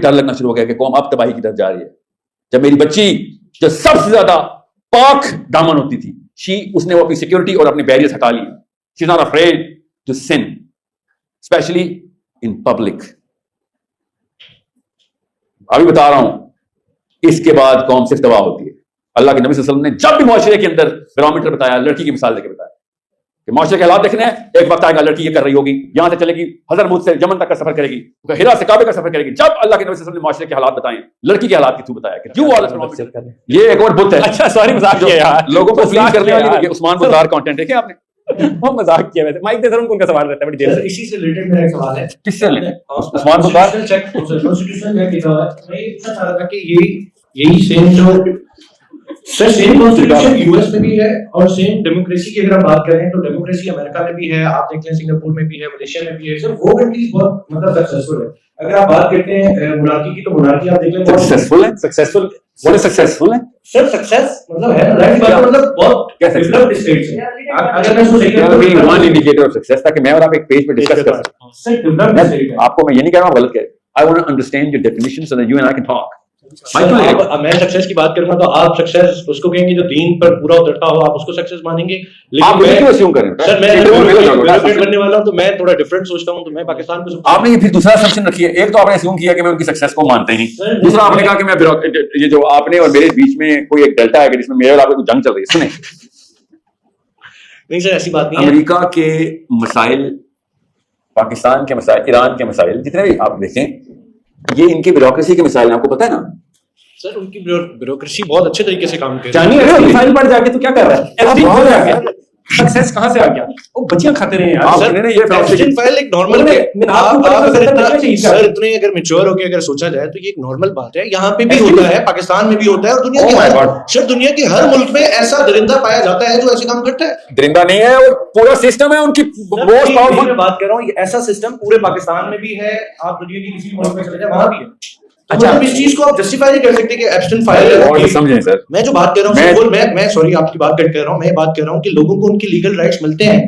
डर लगना शुरू हो गया कि कौम अब तबाही की तरफ जा रही है। जब मेरी बच्ची जो सबसे ज्यादा पाक दामन होती थी, उसने वो अपनी सिक्योरिटी और अपने बैरियर्स हटा लिए। She is not afraid to sin, specially in public. अभी बता रहा हूं, इसके बाद कौम सिर्फ तबाह होती है। अल्लाह के नबी सल्लल्लाहु अलैहि वसल्लम ने जब भी मुआशरे के अंदर बैरोमीटर बताया, लड़की की मिसाल देकर बताया कि मुआशरे के हालात देखने हैं, एक वक्त आएगा लड़की ये कर रही होगी, यहां से चलेगी हजरमौत से यमन तक का सफर करेगी, हिरा से काबे का सफर करेगी। जब अल्लाह के नबी सल्लल्लाहु अलैहि वसल्लम ने मुआशरे के हालात बताए, लड़की के हालात के थ्रू बताया कि ये एक और बुत है। अच्छा सॉरी, मजाक किया यार, लोगों को प्लीज करने वाली उस्मान बुज़दार कंटेंट है क्या आपने? वो मजाक किया। वैसे माइक दे सर, उनका सवाल रहता है बड़ी देर से। इसी से रिलेटेड मेरा एक सवाल है। किससे रिलेटेड? उस्मान बुज़दार कॉन्स्टिट्यूशन में लिखा हुआ है, मैं ये पूछना चाह रहा था कि यही सेम जो सर सेम कॉन्स्टिट्यूशन यूएस में भी है और सेम डेमोक्रेसी की अगर हम बात करें तो डेमोक्रेसी अमेरिका में भी है, आप देख लें सिंगापुर में भी है, मलेशिया में भी है। सर वो कंट्रीज बहुत मतलब सक्सेसफुल है। अगर आप बात करते हैं मोनार्की की, तो मोनार्की आप देख लें सक्सेसफुल है। सक्सेसफुल व्हाट इज सक्सेसफुल है? सर सक्सेस मतलब है राइट बात, मतलब बहुत कैसे डेवलप्ड स्टेट्स है। अगर मैं सोच रहा हूं कि वन इंडिकेटर ऑफ सक्सेस था कि मैं और आप एक पेज पे डिस्कस कर सकते हैं। सर डेवलप्ड स्टेट है। आपको मैं ये नहीं कह रहा हूं गलत कह, I want to understand your definition so that you and I can talk. मैं सक्सेस की बात करूंगा तो आप सक्सेस उसको कहेंगे जो दीन पर पूरा उतरता हो, आप उसको सक्सेस मानेंगे। लेकिन मैं क्यों अज्यूम करें? सर मैं डेवलपमेंट करने वाला हूं तो मैं थोड़ा डिफरेंट सोचता हूं, तो मैं पाकिस्तान को आपने ये फिर दूसरा असम्पशन रखी है। एक तो आपने अज्यूम किया कि मैं उनकी सक्सेस को मानते ही, दूसरा आपने कहा कि मैं ये जो आपने और मेरे बीच में कोई एक डेल्टा है जिसमें मेरे और आपको जंग चल रही है। सुने नहीं सर ऐसी बात नहीं है। अमेरिका के मसाइल, पाकिस्तान के मसाइल, ईरान के मसाइल, जितने भी आप देखें, ये इनकी ब्यूरोक्रेसी के मसाइल हैं। आपको पता है ना सर उनकी ब्यूरोक्रेसी बहुत अच्छे तरीके से काम कर रही जानिए है। फाइल पर जाके तो क्या कर रहा है? एफडी हो गया, सक्सेस कहां से आ गया? वो बच्चियां खाते रहे यार। सर ने ये एफडी फाइल एक नॉर्मल है। सर इतने अगर मैच्योर होके अगर सोचा जाए तो ये एक नॉर्मल बात है। यहाँ पे भी होता है, पाकिस्तान में भी होता है, और दुनिया के हर मुल्क में ऐसा दरिंदा पाया जाता है जो ऐसे काम करता है। दरिंदा नहीं है, वो पूरा सिस्टम है उनकी मोस्ट पावरफुल। मैं बात कर रहा हूँ ऐसा सिस्टम पूरे पाकिस्तान में भी है, आप दुनिया के किसी मुल्क में चले जाए वहां भी है। अच्छा, इस चीज को आप जस्टिफाई नहीं कर सकते कि एब्स्टेंट फाइल है। समझें सर, मैं जो बात कर रहा हूँ मैं सॉरी आपकी बात कट कर रहा हूँ, मैं बात कर रहा हूँ कि लोगों को उनके लीगल राइट्स मिलते हैं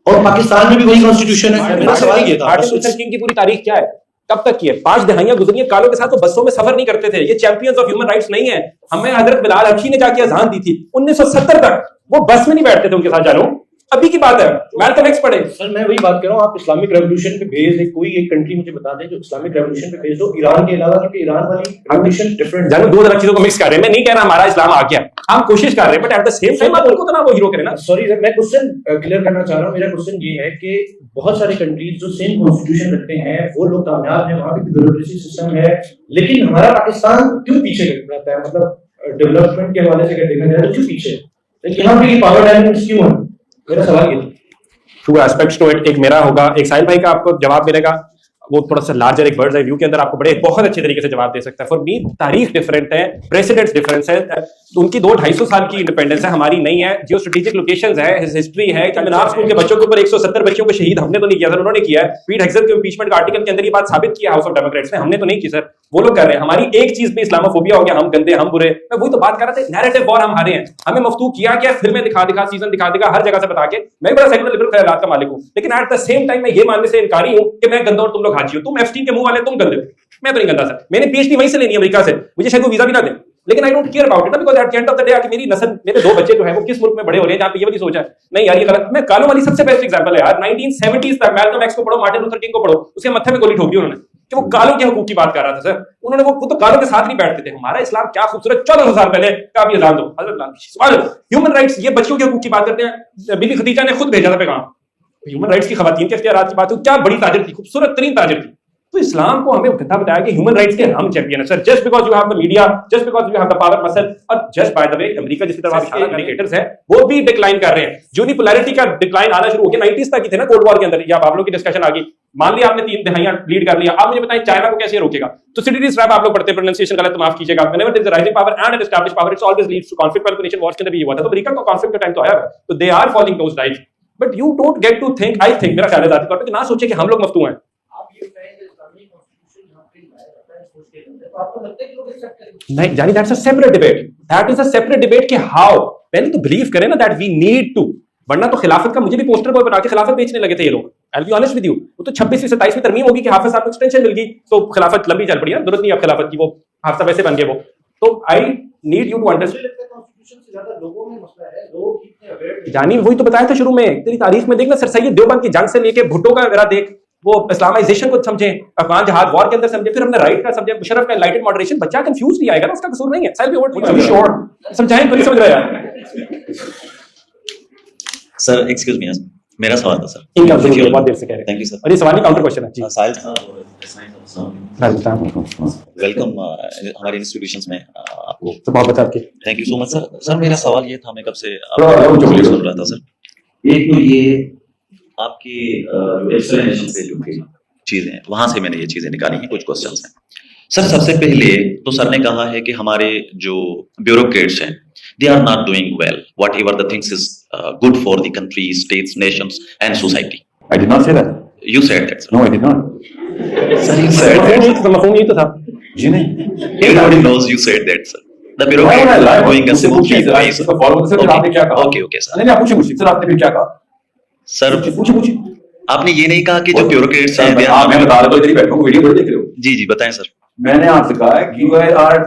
और पाकिस्तान में भी वही कॉन्स्टिट्यूशन है। मेरा सवाल ये था मार्टिन लूथर किंग की पूरी तारीख क्या है, कब तक की है? 5 दहाइयां गुजरी है, कालों के साथ तो बसों में सफर नहीं करते थे। ये चैंपियंस ऑफ ह्यूमन राइट्स नहीं है। हमें हजरत बिलाल हबशी ने जाके अजान दी थी 1970 तक, वो बस में नहीं बैठते थे उनके साथ। जानो अभी की बात है, मैल्कम एक्स पढ़े। सर मैं वही बात कर रहा हूँ, आप इस्लामिक रेवोल्यूशन पे बेस्ड कोई एक कंट्री मुझे बता दें जो इस्लामिक रेवोल्यूशन पे बेस्ड हो, ईरान के अलावा, क्योंकि ईरान वाली रेवोल्यूशन डिफरेंट। जानो दो तरह चीजों को मिक्स कर रहे हैं। मैं नहीं कह रहा हमारा इस्लाम आ गया, हम कोशिश कर रहे हैं, but at the same time आप उनको तो ना वो हीरो करें ना। सॉरी सर मैं क्वेश्चन क्लियर करना चाह रहा हूँ। मेरा क्वेश्चन ये है कि बहुत सारे कंट्रीज जो सेम कॉन्स्टिट्यूशन रखते हैं वो लोग कामयाब हैं, वहां पे ब्यूरोक्रेसी सिस्टम है, लेकिन हमारा पाकिस्तान क्यों पीछे रहता है? मतलब डेवलपमेंट के हवाले से अगर देखा जाए तो क्यों पीछे? लेकिन यहाँ पे पावर डायनेमिक्स क्यों है? मेरा सवाल ये। टू एस्पेक्ट्स टू इट, एक मेरा होगा, एक साहिल भाई का आपको जवाब मिलेगा, वो थोड़ा सा लार्जर एक बर्ड्स आई व्यू के अंदर आपको बड़े बहुत अच्छे तरीके से जवाब दे सकता है। फॉर मी तारीख डिफरेंट है, प्रेसिडेंट्स डिफरेंस है। उनकी 200-250 साल की इंडिपेंडेंस है, हमारी नहीं है। जियो स्ट्रेटेजिक लोकेशंस है, हिस्ट्री है। आप स्कूल के बच्चों के ऊपर 170 बच्चों को शहीद हमने तो नहीं किया सर, उन्होंने किया है। पीट हेग्सेल के इंपीचमेंट आर्टिकल के अंदर ये बात साबित किया हाउस ऑफ डेमोक्रेट्स ने, हमने तो नहीं की सर, वो लोग कर रहे हैं। हमारी एक चीज पे इस्लामोफोबिया हो गया, हम गंदे, हम बुरे। मैं वही तो बात कर रहा था, नैरेटिव वॉर हम हारे हैं। हमें मफ्तू किया गया, फिल्में दिखा सीजन दिखा हर जगह से बता के। मैं बड़ा सेकुलर लिबरल ख्यालात का मालिक हूं, लेकिन एट द सेम टाइम मैं ये मानने से इनकारी हूं कि मैं गंदा और तुम लोग हाजी हो। तुम एफस्टीन के मुंह वाले, तुम गंदे हो, मैं तो नहीं गंदा सर। मैंने पीएचडी वहीं से लेनी है अमेरिका से, मुझे शायद वो वीजा भी ना दे, लेकिन I don't care about it, because at the end of the day आके मेरी नस्ल, मेरे 2 बच्चे जो है वो किस मुल्क में बड़े हो रहे हैं जहां पे ये वाली सोच है नहीं यार ये गलत। मैं कालों वाली सबसे बेस्ट एग्जांपल है यार। 1970s तक मैल्कम एक्स को पढ़ो, मार्टिन लूथर किंग को पढ़ो, उसके मत्थे में गोली ठोक दी उन्होंने कि वो कालों के हकूक की बात कर रहा था सर। उन्होंने वो तो कालों के साथ नहीं बैठते थे। हमारा इस्लाम क्या खूबसूरत, 1400 साल पहले का भी अजान दो हजरत ह्यूमन राइट्स, ये बच्चों के हकूक की बात करते हैं। बीबी खदीजा ने खुद भेजा था पैगाम, ह्यूमन राइट्स की खवातीन के इख्तियारात की बात हो, क्या बड़ी ताजर थी, खूबसूरत तरीन ताजर थी। तो इस्लाम को हमें गंदा बताया कि ह्यूमन राइट्स के हम चैंपियन है sir, just because you have the media, just because you have the power muscle. और just by the way America जिस तरह के इंडिकेटर्स है वो भी डिक्लाइन कर रहे हैं। यूनिपोलैरिटी का डिक्लाइन आना शुरू हो गया 90s तक ही थे ना, कोल्ड वॉर के अंदर। या आप लोगों की डिस्कशन आ गई, मान लिया आपने 3 दहाइयां लीड कर लिया, आप मुझे बताएं चाइना को कैसे रोकेगा? तो सिटी स्ट्रैप आप लोग पढ़ते हैं, प्रोनाउंसिएशन गलत तो माफ कीजिएगा। Whenever there is a rising power and an established power it's always leads to conflict. Well wars के अंदर भी ये हुआ था, तो अमेरिका का कॉन्फ्लिक्ट का टाइम तो आया, तो they are following those rights. But you don't get to think, I think, मेरा ख्याल है जाती तौर पे कि ना सोचे कि हम लोग मफ्तू हैं। नहीं जानी, that's a separate debate, that is a separate debate कि हाउ। पहले तो बिलीव करें ना दैट वी नीड टू, वरना तो खिलाफत का मुझे भी पोस्टर बॉय बना के खिलाफत बेचने लगे थे ये लोग। I will be honest with you, वो तो 26वीं 27वीं तरमीम होगी कि हाफिज साहब को एक्सटेंशन मिल गई तो खिलाफत लंबी चल पड़ी है, जरूरत नहीं अब खिलाफत की, वो हाफिज वैसे बन गए वो। तो I need you to understand, जानी वही तो बताया था शुरू में, तेरी तारीख में देखना, सर सैयद देवबंद की जंग से लेके भुट्टो का वगैरह देख, वो इस्लामाइजेशन को समझे, अफगान जहाद वॉर के अंदर समझे, फिर हमने राइट का समझे, मुशर्रफ का एनलाइटेड मॉडरेशन, बच्चा कंफ्यूज नहीं आएगा ना, उसका कसूर नहीं है। साहिल भी श्योर समझाएं, कोई समझ रहा है सर? एक्सक्यूज मी, मेरा सवाल था सर। इनका बहुत देर से कह रहे हैं। Thank you sir. और ये सवाल नहीं, काउंटर क्वेश्चन है जी। साहिल वेलकम हमारे इंस्टीट्यूशंस में आपको तो बहुत बता के thank you so much sir. Sir मेरा सवाल ये था, मैं कब से आपको सुन रहा था सर। एक तो ये आपकी एक्सप्लेनेशन से जो चीजें हैं वहां से मैंने ये चीजें निकाली हैं, कुछ क्वेश्चंस हैं सर। सबसे पहले तो सर ने कहा है कि हमारे जो ब्यूरोक्रेट्स हैं they are not doing well whatever the things is good for the country, states, nations and society. I did not say that. You said that sir. No, I did not. Sir, you said that. मफहूम यही तो था जी नहीं, Everybody knows you said that sir. The bureaucrats are doing a smoothly way sir. आपने क्या कहा? Okay, okay sir. नहीं आप पूछिए मुझसे, सर आपने फिर क्या कहा? सर पूछिए आपने ये नहीं कहा कि जो ब्यूरोक्रेट्स हैं मैं बता रहा हूँ, इधर ही बैठा हूँ, वीडियो पर देख रहे हो। जी जी बताएं सर। मैंने आपसे कहा है you are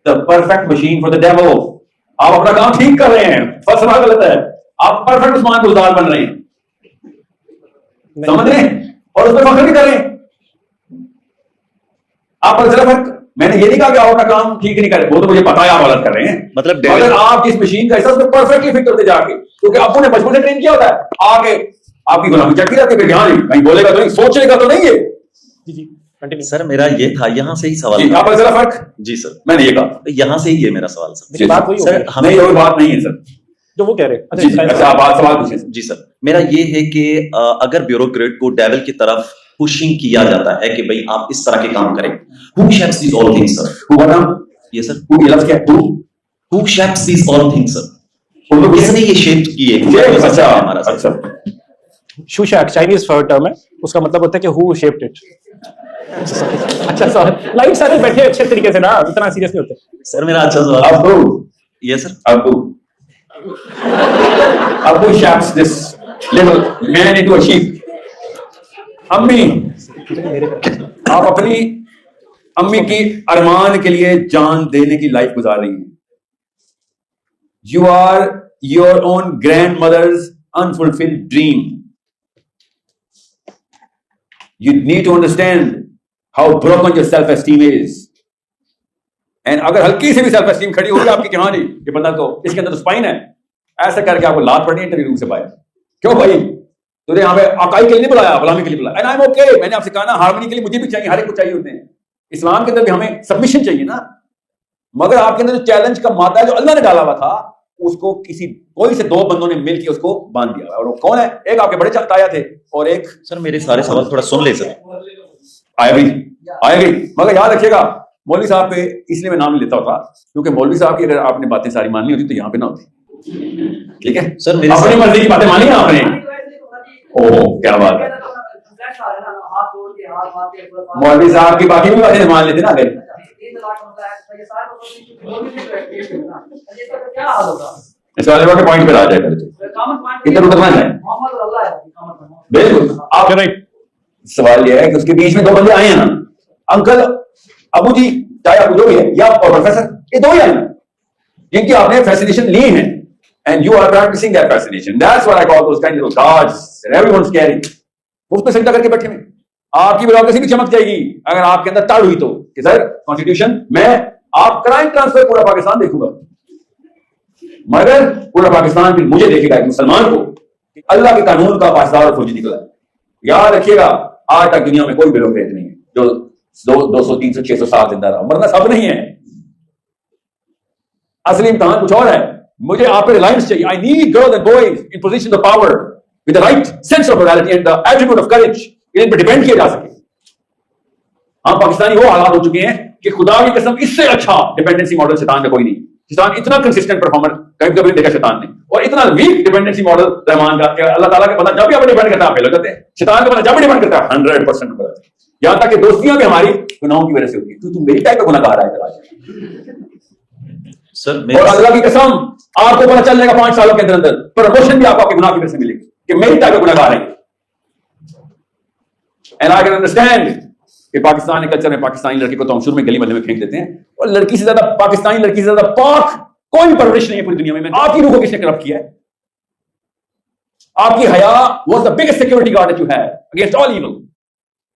the perfect machine for the devil. आप अपना काम ठीक कर रहे हैं, फलसफा गलत है, आप परफेक्ट उस्मान गुलजार बन रहे हैं, समझ रहे हैं, और उसमें फख्र भी कर रहे हैं आप। पर सिर्फ मैंने ये नहीं कहा कि आप अपना काम ठीक नहीं कर रहे, वो तो मुझे पता है आप गलत कर रहे हैं। मतलब अगर आप जिस मशीन का हिस्सा उसमें परफेक्टली फिट करते जाके, क्योंकि आपको ने बचपन से ट्रेन किया होता है, आगे आपकी गुलामी चढ़ती रहती है, यहाँ नहीं कहीं बोलेगा तो नहीं, सोचेगा तो नहीं है। जी जी कंटिन्यू सर मेरा ये था, यहाँ से ही सवाल जी, आप जरा फर्क। जी सर मैंने ये कहा, यहाँ से ही ये मेरा सवाल सर। मेरी बात वही सर होगी हमें नहीं, और बात नहीं है सर जो वो कह रहे हैं। जी, अच्छा आप बात सवाल पूछिए। जी सर, मेरा ये है कि अगर ब्यूरोक्रेट को डेविल की तरफ पुशिंग किया जाता है कि भाई आप इस तरह के काम करें, who shapes these all things sir? Who बता? ये सर Who ये लफ्ज़ क्या है? who shapes these all things sir? Who किसने ये शेप किए? अच्छा हमारा सर। अच्छा शूशैक चाइनीज टर्म है, उसका मतलब होता है कि हु शेप्ड इट। अच्छा सर लाइट सारे बैठे अच्छे तरीके से ना, इतना सीरियस नहीं होते सर मेरा अच्छा सवाल। Abu, ये sir Abu shapes this little man into a sheep. अम्मी, आप अपनी अम्मी की अरमान के लिए जान देने की लाइफ गुजार रही हैं। You are your own grandmother's unfulfilled dream. You need to understand how broken your self-esteem is. And अगर हल्की से भी self-esteem खड़ी होगी आपकी कहानी, ये बंदा तो इसके अंदर तो स्पाइन है, ऐसा करके आपको लात पड़नी इंटरव्यू रूम से बाहर। क्यों भाई, तुझे यहाँ पे अकाई के लिए नहीं बुलाया, गुलामी के लिए बुलाया। एंड आई एम ओके, मैंने आपसे कहा ना, हार्मनी के लिए मुझे भी चाहिए, हर एक को चाहिए होते हैं। इस्लाम के अंदर भी हमें सबमिशन चाहिए ना, मगर आपके अंदर जो चैलेंज का मादा है जो अल्लाह ने डाला हुआ था, उसको कोई से दो बंदों ने मिलकर उसको बांध दिया। और वो कौन है? एक आपके बड़े ताया थे और एक सर मेरे सारे सवाल थोड़ा सुन ले सर। आएगी मगर याद रखिएगा, मौलवी साहब पे इसलिए मैं नाम नहीं लेता होता क्योंकि मौलवी साहब की अगर आपने बातें सारी माननी होती तो यहाँ पे ना होती। ठीक है सर, मेरे अपनी मर्जी की बातें मानी ना आपने। ओह क्या बात है, मौलवी साहब की बाकी भी बातें मान लेते ना। अगर इस वाले के पॉइंट पे आ जाएगा इधर उधर ना जाए। बिल्कुल आप राइट। सवाल यह है कि उसके बीच में दो बंदे आए हैं ना, अंकल अबू जी, चाहे अबू जो भी है या प्रोफेसर, ये दो ही आए हैं जिनकी आपने फैसिनेशन ली है and you are practicing that fascination. That's what I call those kind of gods that everyone's carrying. मुफ्त में सजदा करके बैठे में आपकी ब्यूरोक्रेसी भी चमक जाएगी अगर आपके अंदर ताड़ हुई तो कि सर कॉन्स्टिट्यूशन में आप क्राइम ट्रांसफर पूरा पाकिस्तान देखूंगा, मगर पूरा पाकिस्तान फिर मुझे देखेगा एक मुसलमान को अल्लाह के कानून का पासदार और फौजी निकला। याद रखिएगा, आज तक दुनिया में कोई ब्यूरोक्रेट नहीं है जो 200 300 600 साल जिंदा रहा, मरना सब नहीं है। असली इम्तिहान कुछ और है। मुझे आप पे रिलायंस चाहिए। I need girls and boys in position of power with the right sense of morality and the attribute of courage, इन पर डिपेंड किया जा सके। हम पाकिस्तानी वो हालात हो चुके हैं कि खुदा की कसम इससे अच्छा डिपेंडेंसी मॉडल शैतान का कोई नहीं। शैतान इतना कंसिस्टेंट परफॉर्मर कभी कभी देखा शैतान ने, और इतना वीक डिपेंडेंसी मॉडल रहमान का कि अल्लाह ताला के बंदा जब भी आप डिपेंड करता है आप फेल हो जाते हैं। शैतान का बंदा जब भी डिपेंड करता है 100% गलत है। यहां तक कि दोस्तियां भी हमारी गुनाहों की वजह से होती है। तू मेरी टाइप का गुनाहगार है सर, और अल्लाह की कसम आपको पता चल जाएगा 5 सालों के अंदर प्रमोशन भी आपको आपके गुनाह की वजह से मिलेगी कि मेरी टाइप का गुनाहगार है। एंड आई कैन अंडरस्टैंड कि पाकिस्तानी कल्चर में पाकिस्तानी लड़की को तो हम शुरू में गली मोहल्ले में फेंक देते हैं, और लड़की से ज्यादा पाकिस्तानी लड़की से ज्यादा पाक कोई परवरिश नहीं है पूरी दुनिया में। आपकी रूह को किसने करप्ट किया है? आपकी हया was the biggest security guard that you have against all evil,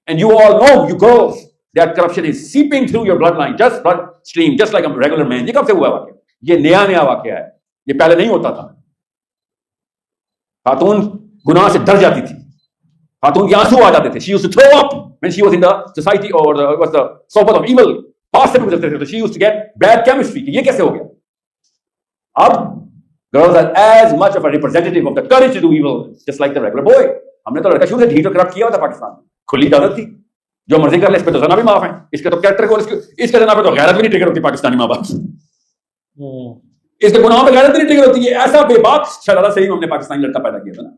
and you all know, you girls, that corruption is seeping through your blood line, just blood stream, just like a regular man. ये कब से हुआ वाकया? ये नया वाकया है, ये पहले नहीं होता था। खातून गुनाह से डर जाती थी, खातून के आंसू आ जाते थे। She used to throw up when she was in the society or was the source of evil. पास से भी गुजरते थे तो she used to get bad chemistry. ये कैसे हो गया? अब girls are as much of a representative of the courage to do evil, just like the regular boy. हमने तो लड़का शुरू से ढीठ और करप्ट किया हुआ था पाकिस्तान में, खुली इजाजत थी, जो मर्जी कर ले। इस पे तो जना भी माफ है, इसके तो कैरेक्टर को, इसके जना पे तो गैरत भी नहीं ट्रिगर होती पाकिस्तानी माँ बाप, इसके गुनाहों पे गैरत भी नहीं ट्रिगर होती है। ऐसा बेबाक शरारत सही हमने पाकिस्तानी लड़का पैदा किया था ना,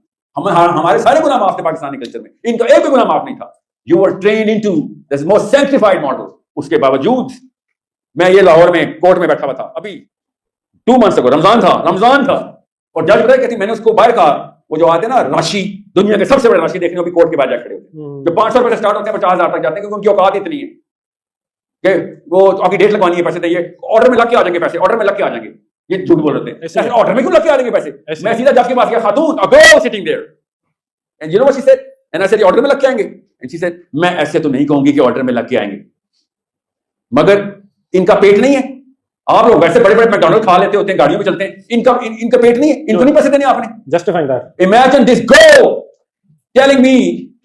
हमारे सारे गुनाह माफ थे पाकिस्तानी कल्चर में, इनका एक भी गुनाह माफ नहीं था। You were train into this most sanctified model. उसके बावजूद मैं ये लाहौर में कोर्ट में बैठा हुआ था अभी 2 months ago, रमजान था, और जज बताया कहती, मैंने उसको बाहर कहा, वो जो आते हैं ना राशि, दुनिया के सबसे बड़े राशि देखने को भी कोर्ट के बाहर जाकर खड़े होते हैं, जो 500 रुपए से स्टार्ट होते हैं 50,000 तक जाते हैं, क्योंकि उनकी औकात इतनी है कि वो आपकी डेट लगवानी है, पैसे चाहिए, ऑर्डर में लग के आ जाएंगे पैसे, ऑर्डर में लग के आ जाएंगे। ये झूठ बोल रहे थे, ऑर्डर में क्यों लग के आ जाएंगे पैसे? मैं सीधा जज के पास गया, खातून a girl sitting there, and you know what she said, and I said order में लग के आएंगे, एंड शी सेड मैं ऐसे तो नहीं कहूंगी कि ऑर्डर में लग के आएंगे, मगर इनका पेट नहीं है। आप लोग वैसे बड़े बड़े मैकडॉनल्ड खा लेते होते हैं, गाड़ियों में चलते हैं, इनका पेट नहीं है, इनको नहीं पैसे देने आपने। Justifying that, imagine this girl telling me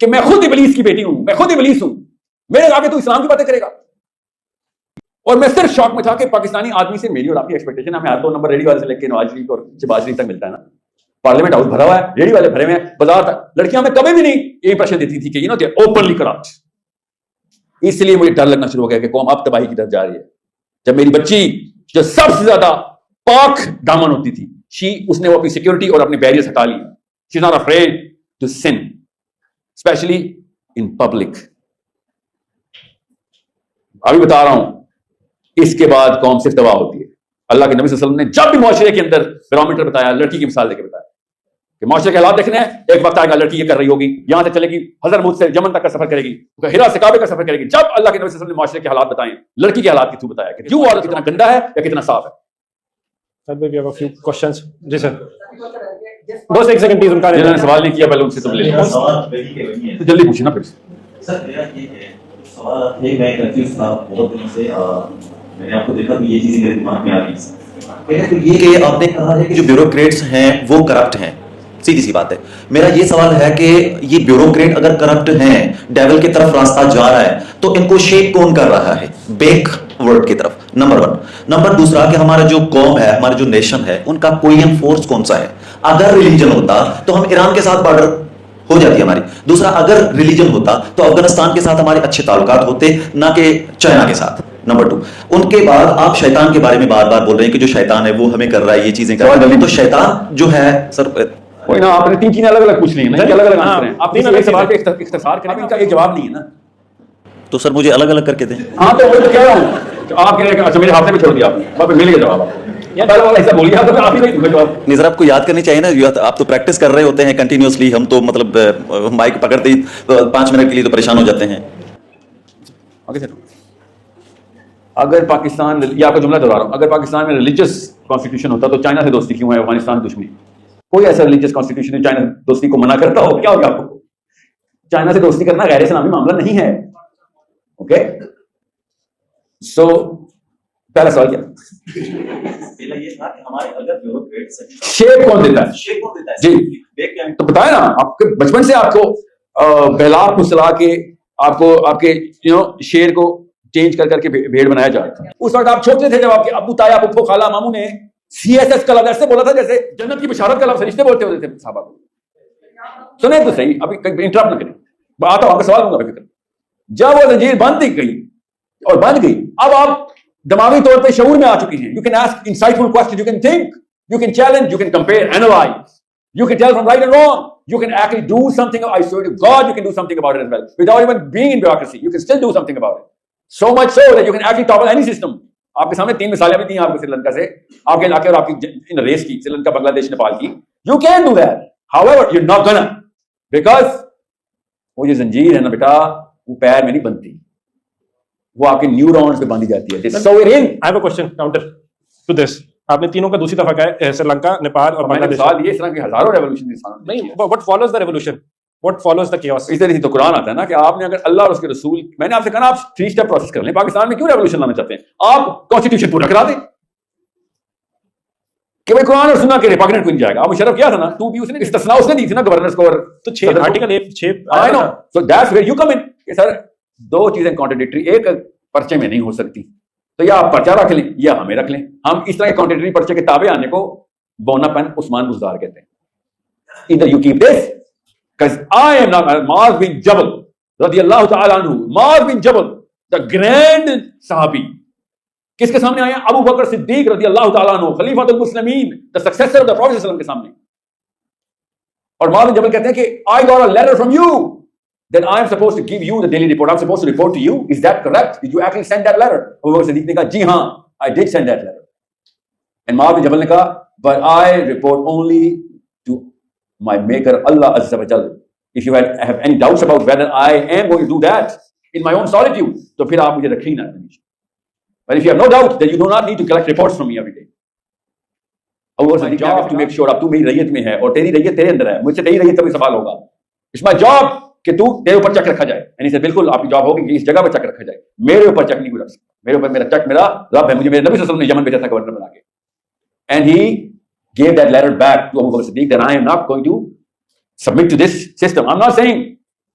कि मैं खुद इब्लीस की बेटी हूं, मैं खुद इब्लीस हूं, मेरे आगे तू इस्लाम की बातें करेगा। और मैं सिर्फ शौक में था कि पाकिस्तानी आदमी से मेरी और आपकी एक्सपेक्टेशन है, हमें हर 2 नंबर रेडी वाले से लेकर नवाज शरीफ और शहबाज शरीफ तक मिलता है ना, पार्लियामेंट हाउस भरा हुआ है, रेडी वाले भरे हुए हैं, बाजार तक लड़कियां में कभी भी नहीं ये इंप्रेशन देती थी कि you know they openly corrupt. इसलिए मुझे डर लगना शुरू हो गया कि कौम अब तबाही की तरफ जा रही है। जब मेरी बच्ची जो सबसे ज्यादा पाक दामन होती थी, उसने वो अपनी सिक्योरिटी और अपने बैरियर्स हटा ली। She is not afraid to sin, specially in public. अभी बता रहा हूं, इसके बाद कौम सिर्फ तबाह होती है। अल्लाह के नबी सल्लल्लाहु अलैहि वसल्लम ने जब भी मुआशरे के अंदर बैरोमीटर बताया, लड़की की मिसाल देकर बताया कि मुआशरे के हालात देखने हैं, एक वक्त आएगा लड़की ये कर रही होगी, यहां से चलेगी हजरमौत से यमन तक का सफर करेगी, हिरा से काबे का सफर करेगी। जब अल्लाह के नबी सल्लल्लाहु अलैहि वसल्लम ने मुआशरे के हालात बताए, लड़की के हालात के थ्रू बताया कि क्यों औरत कितना गंदा है या कितना साफ है। Sir we have a few questions. जी सर, बस एक सेकंड प्लीज, उनका जिन्होंने सवाल नहीं किया पहले उनसे तुम ले लो, तो जल्दी पूछिए ना। फिर सर मेरा ये है सवाल है, मैं कंफ्यूज था बहुत दिनों से, मैंने आपको देखा कि ये चीजें मेरे दिमाग में आ रही हैं। तो ये कि आपने कहा है कि जो ब्यूरोक्रेट्स हैं वो करप्ट हैं, सीधी सी बात है। मेरा ये सवाल है कि ये ब्यूरोक्रेट अगर करप्ट हैं, डेविल की तरफ रास्ता जा रहा है, तो इनको शेप कौन कर रहा है? बेक वर्ड की तरफ, नंबर 1। नंबर 2 कि हमारा जो कौम है, हमारा जो नेशन है, उनका कोई फोर्स कौन सा है? अगर रिलीजन होता तो हम ईरान के साथ बॉर्डर हो जाती हमारी। दूसरा, अगर रिलीजन होता तो अफगानिस्तान के साथ हमारे अच्छे ताल्लुकात होते, ना कि चाइना के साथ। नंबर 2, उनके बाद आप शैतान के बारे में बार बार बोल रहे हैं कि जो शैतान है वो हमें कर रहा है, ये चीजें कर रहा है। तो शैतान जो है सर, कोई ना, आपने 3 चीजें अलग अलग पूछ ली है ना, अलग अलग आंसर हैं। आप एक सवाल पे इख्तिसार करें, इनका एक जवाब नहीं है ना, तो सर मुझे अलग अलग करके दें। हाँ तो वही तो कह रहा हूँ, आप कह रहे हैं अच्छा मेरे हाथ में छोड़ दिया आपने, मिल गया जवाब। पहले वाला ऐसा बोलिए, तो आप ही नहीं दूंगा जवाब। नहीं सर, आपको याद करनी चाहिए ना, आप तो प्रैक्टिस कर रहे होते हैं कंटिन्यूअसली, हम तो मतलब माइक पकड़ते ही 5 मिनट के लिए तो परेशान हो जाते हैं। ओके सर, अगर पाकिस्तान, ये आपका जुमला दोहरा रहा हूं, अगर पाकिस्तान में रिलीजियस कॉन्स्टिट्यूशन होता तो चाइना से दोस्ती क्यों है, अफगानिस्तान दुश्मनी? कोई ऐसा रिलीजियस कॉन्स्टिट्यूशन जो चाइना दोस्ती को मना करता हो, क्या हो गया आपको? चाइना से दोस्ती करना गैर इस्लामी मामला नहीं है। ओके, सो पहला सवाल क्या? पहला ये था कि हमारे अगर ब्यूरोक्रेट्स शेप कौन देता है? शेप कौन देता है जी, बेक क्या है? तो बताया ना, आपके बचपन से आपको बहला फुसला के आपको आपके शेर को चेंज कर करके भेड़ बनाया जाता है। उस वक्त आप छोटे थे जब आपके अब्बू ताया पुप्पो खाला मामू ने CSS का लफ्ज ऐसे बोला था जैसे जन्नत की बशारत का लफ्ज फरिश्ते बोलते होते थे साहबा को। सुने तो सही, अभी इंटरप्ट ना करें, आता हूं, आपका सवाल लूंगा बेफिक्र। जब वो जंजीर बंद गई और बंद गई, अब आप दिमागी तौर पे शऊर में आ चुकी हैं। You can ask insightful question, you can think, you can challenge, you can compare, analyse, you can tell from right and wrong, you can actually do something. I swear to God, you can do something about it as well without even being in bureaucracy. You can still do something about it, so much so that you can actually topple any system. आपके सामने 3 मिसालें भी दी हैं आपको श्रीलंका से, आपके इलाके और आपकी इन रेस की, श्रीलंका, बांग्लादेश, नेपाल की। You can do that, however you're not gonna, because वो जो जंजीर है ना बेटा, वो पैर में नहीं बनती, वो आपके न्यूरॉन्स पे बांधी जाती है। So we're in. I have a question counter to this. आपने तीनों का दूसरी दफा कहा है, श्रीलंका, नेपाल और बांग्लादेश। साल ये इस तरह के हजारों रेवोल्यूशन नहीं, what follows the revolution? What follows the chaos? इस तरह से तो कुरान आता है ना कि आपने अगर अल्लाह और उसके रसूल, मैंने आपसे कहा आप 3 स्टेप प्रोसेस कर लें। पाकिस्तान में क्यों रेवोल्यूशन लाना चाहते हैं? आप कॉन्स्टिट्यूशन पूरा करा दें कि भाई कुरान और सुन्ना के रिपॉकेट कोई नहीं जाएगा। आप मुशर्रफ किया था ना, तू भी उसने इस्तिस्ना उसने दी थी ना गवर्नर्स को, और तो 6 article 6 I know, so that's where you come in. Sir दो चीजें कॉन्ट्रडिक्टरी एक पर्चे में नहीं हो सकती, तो या आप पर्चा रख लें या हमें रख लें। हम इस तरह के कॉन्ट्रडिक्टरी पर्चे के ताबे आने को बोनापेन उस्मान बुज़दार कहते हैं। इधर you keep this because I am not Muaz bin Jabal radiyallahu ta'ala anhu, Muaz bin Jabal the grand sahabi, किसके सामने आए? अबू बकर सिद्दीक रदियल्लाहु ताला अन्हु, खलीफातुल मुस्लिमीन, the successor of the prophet सल्लल्लाहु अलैहि वसल्लम के सामने। और मुआज़ बिन जबल कहते हैं कि I got a letter from you that I am supposed to give you the daily report. I'm supposed to report to you. Is that correct? Did you actually send that letter? Abu बकर सिद्दीक ने कहा जी हाँ, I did send that letter. And Muaz बिन जबल ने कहा but I report only to my maker Allah Azza wa Jal. If you have any doubts about whether I am going to do that in my own solitude, तो फिर आप मुझे रखिए ना। But if you have no doubt, then you do not need to collect reports from me every day. My job is to make sure अब तू मेरी रैयत में है और तेरी रैयत तेरे अंदर है, मुझसे तेरी रैयत तभी सवाल होगा। It's my job कि तू तेरे ऊपर चेक रखा जाए। यानी से बिल्कुल आपकी जॉब होगी कि इस जगह पर चेक रखा जाए, मेरे ऊपर चेक नहीं रख सकता। मेरे ऊपर मेरा चेक मेरा रब है, मुझे मेरे नबी सल्लल्लाहु अलैहि वसल्लम ने यमन भेजा था गवर्नर बना के। And he gave that letter back to Abu Bakr Siddiq that I am not going to submit to this system. I'm not saying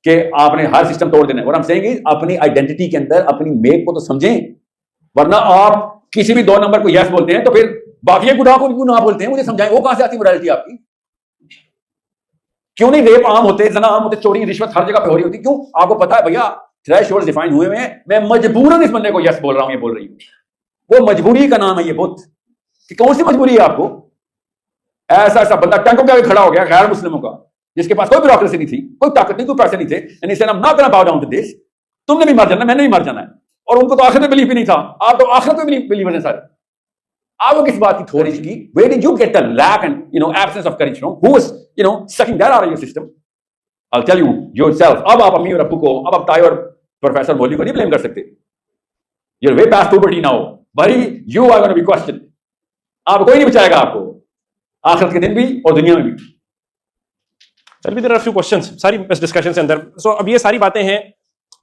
कि आपने हर सिस्टम तोड़ देना है। What I'm saying is अपनी आइडेंटिटी के अंदर अपनी मेक को तो समझें, वरना आप किसी भी 2 नंबर को यस बोलते हैं तो फिर बाकी गुनाह को क्यों ना बोलते हैं? मुझे समझाएं वो कहां से आती मोरालिटी आपकी? क्यों नहीं रेप आम होते, जना आम होते, चोरी रिश्वत हर जगह पे हो रही होती? क्यों? आपको पता है भैया थ्रेशोल्ड डिफाइन हुए हैं, मैं मजबूरन इस बंदे को यस बोल रहा हूं, ये बोल रही हूं। वो मजबूरी का नाम है ये बुत, कि कौन सी मजबूरी है आपको? ऐसा ऐसा बंदा टंकों के आगे खड़ा हो गया गैर मुस्लिमों का, जिसके पास कोई ब्यूरोक्रेसी नहीं थी, कोई ताकत नहीं, कोई पैसे नहीं थे, and he said I am not gonna bow down to this. तुमने भी मर जाना, मैंने भी मर जाना है। और उनको तो आखिरत में बिलीव भी नहीं था, आप तो आखिरत में बिलीवर हैं सारे। आपको किस बात की थोड़ी की? Where did you get the lack and absence of courage from? Who was sucking that out of your system? I'll tell you yourself. अब आप अम्मी और अब्बू को, अब आप ताई और प्रोफेसर मौली को नहीं ब्लेम कर सकते। You're way past puberty now. भाई you are going to be questioned. आप कोई नहीं बचाएगा आपको, आखिरत के दिन भी और दुनिया में भी। चल भी there are a few questions सारी इस डिस्कशन से अंदर। So अब ये सारी बातें हैं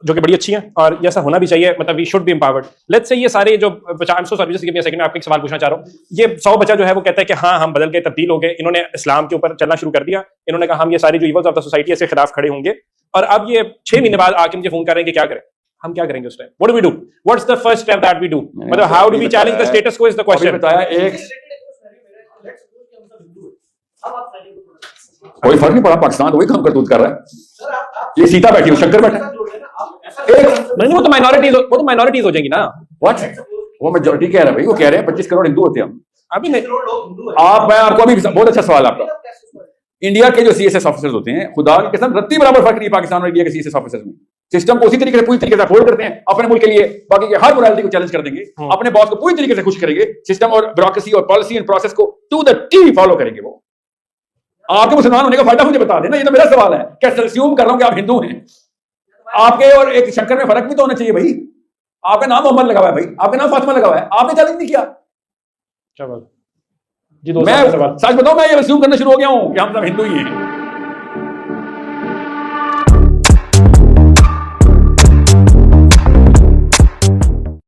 जो कि बड़ी अच्छी हैं और ऐसा होना भी चाहिए, मतलब we should be empowered. Let's say ये सारे जो I'm so sorry, just give me a second, आपको एक सवाल पूछना चाह रहा हूँ। ये 100 बच्चा जो है वो कहता है कि हाँ हम बदल के तब्दील हो गए, इन्होंने इस्लाम के ऊपर चलना शुरू कर दिया, इन्होंने कहा हम ये सारी जो इवल्स ऑफ द सोसाइटी के खिलाफ खड़े होंगे, और अब ये 6 महीने बाद आके मुझे फोन कर रहे हैं कि क्या करें, हम क्या करेंगे उस time? What do we do? What's the first step that we do? मतलब how do we challenge the status quo is the question. बताया एक कोई फर्क नहीं पड़ा, पाकिस्तान वही काम करतूत कर रहा है। ये सीता बैठी हो, शंकर बैठा नहीं, वो तो माइनॉरिटीज हो जाएंगी ना। व्हाट? वो मेजॉरिटी कह रहा है भाई, वो कह रहे हैं 25 करोड़ हिंदू होते हैं हम। अभी नहीं, मैं आपको अभी बहुत अच्छा सवाल आपका। इंडिया के जो सीएसएस ऑफिसर्स होते हैं, खुदा की कसम रत्ती बराबर फर्क नहीं है पाकिस्तान और इंडिया के सीएसएस ऑफिसर्स में। सिस्टम को उसी तरीके से पूरी तरीके से होल्ड करते हैं अपने मुल्क के लिए, बाकी के हर मोरालिटी को चैलेंज कर देंगे, अपने बॉस को पूरी तरीके से खुश करेंगे, सिस्टम और ब्यूरोक्रेसी और पॉलिसी एंड प्रोसेस को टू द टी फॉलो करेंगे। वो आपके मुसलमान होने का फायदा मुझे बता देना, ये तो मेरा सवाल है। क्या अस्यूम कर रहा हूं कि आप हिंदू हैं? आपके और एक शंकर में फर्क भी तो होना चाहिए भाई। आपका नाम मोहम्मद लगा हुआ है भाई, आपका नाम फातिमा लगा हुआ है, आपने चैलेंज नहीं किया। जी, मैं सच बताऊं, मैं ये अस्यूम करना शुरू हो गया हूं कि हम सब हिंदू ही हैं।